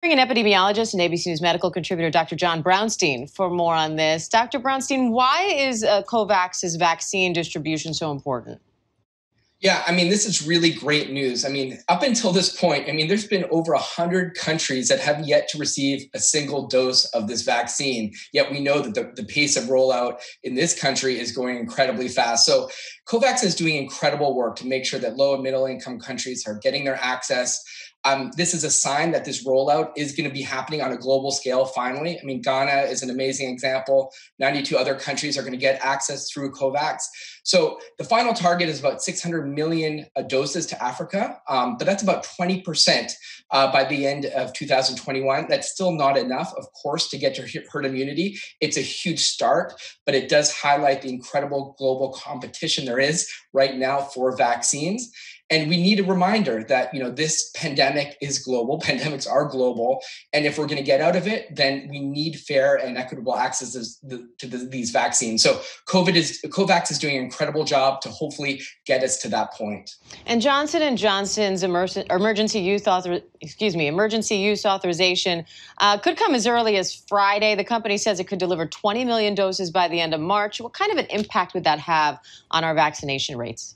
Bring an epidemiologist and ABC News medical contributor, Dr. John Brownstein, for more on this. Dr. Brownstein, why is COVAX's vaccine distribution so important? Yeah, this is really great news. Up until this point, there's been over 100 countries that have yet to receive a single dose of this vaccine. Yet we know that the pace of rollout in this country is going incredibly fast. So COVAX is doing incredible work to make sure that low and middle income countries are getting their access. This is a sign that this rollout is going to be happening on a global scale finally. Ghana is an amazing example. 92 other countries are going to get access through COVAX. So the final target is about 600 million doses to Africa, but that's about 20% by the end of 2021. That's still not enough, of course, to get to herd immunity. It's a huge start, but it does highlight the incredible global competition there is right now for vaccines. And we need a reminder that, this pandemic is global. Pandemics are global. And if we're going to get out of it, then we need fair and equitable access to these vaccines. So COVAX is doing an incredible job to hopefully get us to that point. And Johnson & Johnson's emergency use authorization could come as early as Friday. The company says it could deliver 20 million doses by the end of March. What kind of an impact would that have on our vaccination rates?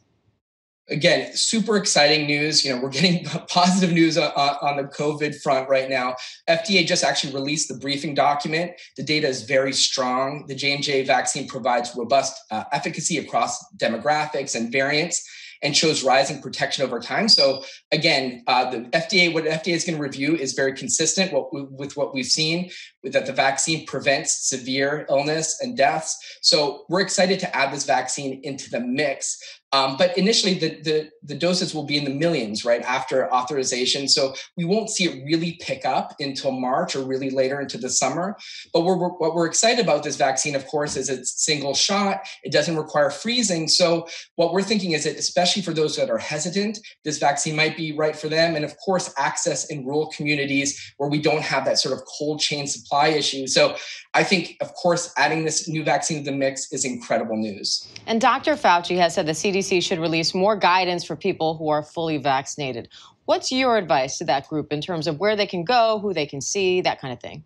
Again, super exciting news. We're getting positive news on the COVID front right now. FDA just actually released the briefing document. The data is very strong. The J&J vaccine provides robust efficacy across demographics and variants and shows rising protection over time. So again, what the FDA is going to review is very consistent with what we've seen, that the vaccine prevents severe illness and deaths. So we're excited to add this vaccine into the mix. But initially, the doses will be in the millions, right, after authorization. So we won't see it really pick up until March or really later into the summer. But what we're excited about this vaccine, of course, is it's single shot. It doesn't require freezing. So what we're thinking is that, especially for those that are hesitant, this vaccine might be right for them. And of course, access in rural communities where we don't have that sort of cold chain supply issue. So I think, of course, adding this new vaccine to the mix is incredible news. And Dr. Fauci has said the CDC should release more guidance for people who are fully vaccinated. What's your advice to that group in terms of where they can go, who they can see, that kind of thing?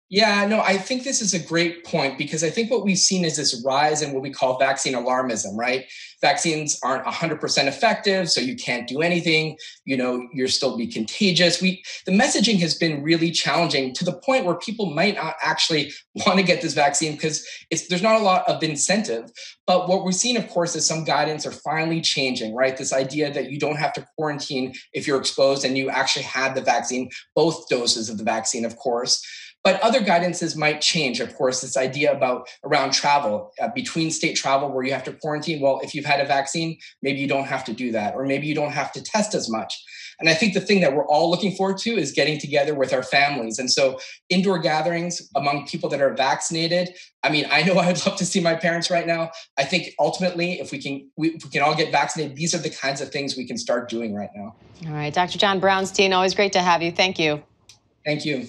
Yeah, no, I think this is a great point because I think what we've seen is this rise in what we call vaccine alarmism, right? Vaccines aren't 100% effective, so you can't do anything. You're still be contagious. The messaging has been really challenging to the point where people might not actually want to get this vaccine because there's not a lot of incentive. But what we're seeing, of course, is some guidance are finally changing, right? This idea that you don't have to quarantine if you're exposed and you actually had the vaccine, both doses of the vaccine, of course. But other guidances might change, of course, this idea around travel, between state travel where you have to quarantine. Well, if you've had a vaccine, maybe you don't have to do that, or maybe you don't have to test as much. And I think the thing that we're all looking forward to is getting together with our families. And so indoor gatherings among people that are vaccinated, I know I'd love to see my parents right now. I think ultimately, if we can all get vaccinated, these are the kinds of things we can start doing right now. All right, Dr. John Brownstein, always great to have you. Thank you. Thank you.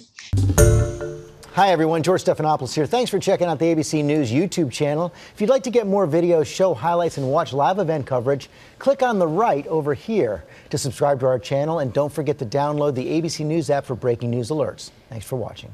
Hi, everyone. George Stephanopoulos here. Thanks for checking out the ABC News YouTube channel. If you'd like to get more videos, show highlights, and watch live event coverage, click on the right over here to subscribe to our channel. And don't forget to download the ABC News app for breaking news alerts. Thanks for watching.